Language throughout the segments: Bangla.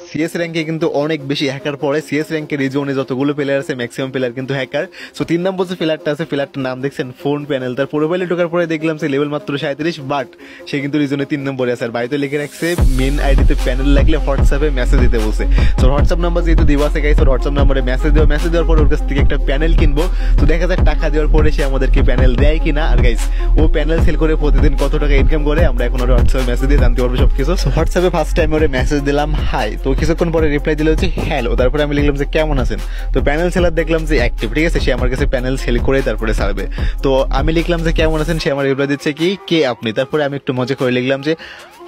সিএস র্যাঙ্কে কিন্তু অনেক বেশি হ্যাকার পড়ে। সিএস র্যাঙ্কের এই জোনে যতগুলো প্লেয়ার আছে ম্যাক্সিমাম প্লেয়ার কিন্তু হ্যাকার। সো 3 নম্বর যে প্লেয়ারটা আছে, প্লেয়ারটার নাম দেখছেন ফোন প্যানেল। তার প্রোফাইলে ঢোকার পরে দেখলাম সে লেভেল মাত্র 37, বাট সে কিন্তু রিজনে 3 নম্বরে আছে। আর বাড়িতে লিখে রাখছে মেন আইডিতে প্যানেল লাগলে হোয়াটসঅ্যাপে মেসেজ দিতে বলছে। সো হোয়াটসঅ্যাপ নাম্বার যেহেতু দেওয়া আছে গাইস, ওর হোয়াটসঅ্যাপ নাম্বারে মেসেজ দেওয়ার পর ওর কাছ থেকে একটা প্যানেল কিনবো। তো দেখা যাক টাকা দেওয়ার পরে সে আমাদেরকে প্যানেল দেয় কিনা। আর গাইস ও প্যানেল সেল করে প্রতিদিন কত টাকা ইনকাম করে আমরা এখন ওর হোয়াটসঅ্যাপে মেসেজ দিয়ে জানতে পারবো সবকিছু। সো হোয়াটসঅ্যাপে ফার্স্ট টাইম ওরে মেসেজ দিলাম হাই, তো কিছুক্ষণ পরে রিপ্লাই দিল হচ্ছে হ্যালো। তারপরে আমি লিখলাম যে কেমন আছেন। তো প্যানেল সেলার দেখলাম যে অ্যাক্টিভ, ঠিক আছে, সে আমার কাছে প্যানেল সেল করে তারপরে ছাড়বে। তো আমি লিখলাম যে কেমন আছেন, সে আমার রিপ্লাই দিচ্ছে কি কে আপনি। তারপরে আমি একটু মজা করে লিখলাম যে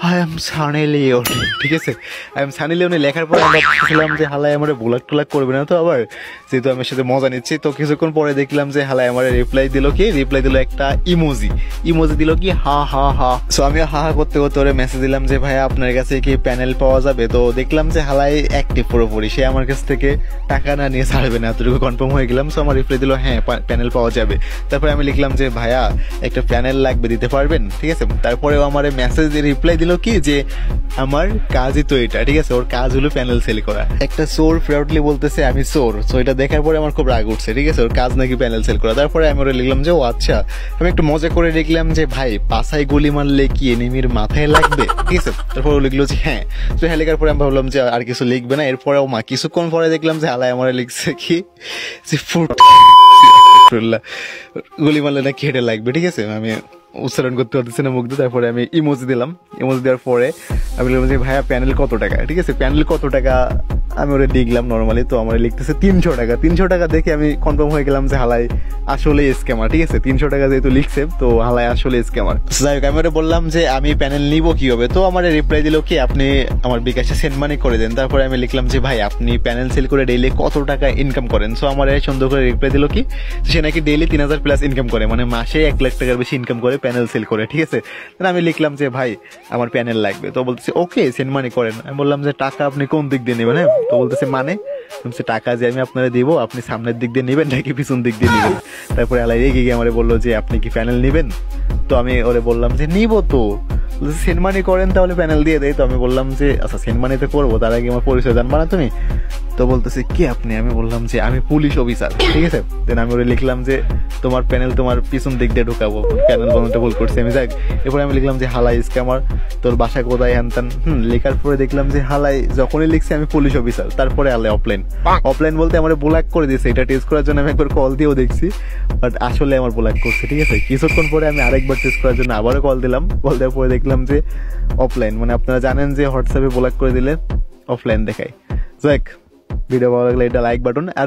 আই এম সানি লিওন, ঠিক আছে, আই এম সানি লিওনে লেখার পরে আমরা ভাবছিলাম যে হালাই আমার ব্লক টোলাক করবে না তো আবার, যেহেতু আমি সাথে মজা নিচ্ছি। তো কিছুক্ষণ পরে দেখলাম যে হালাই আমার রিপ্লাই দিল একটা ইমোজি দিল কি হা হা হা। সো আমি হা হা করতে করতে ওরে মেসেজ দিলাম যে ভাইয়া আপনার কাছে কি প্যানেল পাওয়া যাবে। তো দেখলাম যে হালাই অ্যাক্টিভ পুরোপুরি, সে আমার কাছ থেকে টাকা না নিয়ে ছাড়বে না, এতটুকু কনফার্ম হয়ে গেলাম। সো আমার রিপ্লাই দিল হ্যাঁ প্যানেল পাওয়া যাবে। তারপরে আমি লিখলাম যে ভাইয়া একটা প্যানেল লাগবে, দিতে পারবেন, ঠিক আছে। তারপরেও আমার মেসেজ দিয়ে রিপ্লাই দিল কি যে আমার কাজই তো এটা, ঠিক আছে, ওর কাজ হলো প্যানেল সেল করা। একটা সোর প্রাউডলি বলতেছে আমি সোর। সো এটা দেখার পরে আমার খুব রাগ উঠছে, ঠিক আছে, ওর কাজ নাকি প্যানেল সেল করা। তারপরে আমি ওরা লিখলাম যে ও আচ্ছা। আমি একটু মজা করে লিখলাম যে ভাই পাছায় গুলি মারলে কি এনিমির মাথায় লাগবে, ঠিক আছে। তারপর ও লিখলো যে হ্যাঁ। তো হ্যাঁ লেখার পরে আমি ভাবলাম যে আর কিছু লিখবে না। এরপরে ও মা কিছুক্ষণ পরে দেখলাম যে আলাই আমার লিখছে কি যে ফুট গুলি মারলে না কেটে লাগবে, ঠিক আছে, আমি উচ্চারণ করতে পারতেছি না মুখ দিয়ে। তারপরে আমি ইমোজি দিলাম, ইমোজি দেওয়ার পরে আমি বললাম যে ভাইয়া প্যানেল কত টাকা, ঠিক আছে, প্যানেল কত টাকা আমি ওরা লিখলাম নর্মালি। তো আমার লিখতেছে 300 টাকা। 300 টাকা দেখে আমি কনফার্ম হয়ে গেলাম যে হালাই আসলে স্ক্যামার, ঠিক আছে, 300 টাকা যেহেতু লিখছে তো হালাই আসলে স্ক্যামার। যাই হোক আমি ওরা বললাম যে আমি প্যানেল নিব কি হবে। তো আমার রিপ্লাই দিল কি আপনি আমার বিকাশে সেন্ড মানি করে দেন। তারপরে আমি লিখলাম যে ভাই আপনি প্যানেল সেল করে ডেইলি কত টাকা ইনকাম করেন। সো আমার সুন্দর করে রিপ্লাই দিল কি সে নাকি ডেইলি 3000 প্লাস ইনকাম করে, মানে মাসে 1 লাখ টাকার বেশি ইনকাম করে প্যানেল সেল করে, ঠিক আছে। আমি লিখলাম যে ভাই আমার প্যানেল লাগবে। তো বলতেছে ওকে সেন্ড মানি করেন। আমি বললাম যে টাকা আপনি কোন দিক দিয়ে নেবেন। হ্যাঁ, তো বলতেছে মানে টাকা যে আমি আপনারা দিব আপনি সামনের দিক দিয়ে নেবেন নাকি পিছন দিক দিয়ে নেবেন। তারপরে আলাই রেগে গিয়ে আমারে বললো যে আপনি কি প্যানেল নেবেন। তো আমি ওরে বললাম যে নিব। তো সেন্ড মানি করেন তাহলে প্যানেল দিয়ে দেয়। তো আমি বললাম যে আচ্ছা সেন্ড মানিতে করবো, তার আগে আমার পরিচয় জানবা না তুমি। তো বলতেছে কি আপনি। আমি বললাম যে আমি পুলিশ অফিসার, ঠিক আছে। দেন আমি ওরে লিখলাম যে তোমার প্যানেল তোমার পিছন দিক দিয়ে ঢুকাবো, প্যানেল বানাতে ভুল করছি আমি। যাক এরপরে আমি লিখলাম যে হালাই স্ক্যামার, তোর বাসা কোথায় হ্যানতান। লেখার পরে দেখলাম যে হালাই যখনই লিখছে আমি পুলিশ অফিসার, তারপরে আলাই অফলাইন বলতে আমার ব্লক করে দিয়েছে। এটা টেস্ট করার জন্য আমি একবার কল দিয়েও দেখছি, বাট আসলে আমার ব্লক করছে, ঠিক আছে। কিছুক্ষণ পরে আমি আরেকবার টেস্ট করার জন্য আবারও কল দিলাম। কল দেওয়ার পরে দেখলাম যে অফলাইন, মানে আপনারা জানেন যে হোয়াটসঅ্যাপে ব্লক করে দিলে অফলাইন দেখায়। যাক ভিডিও ভালো লাগলে এটা লাইক বাটন আর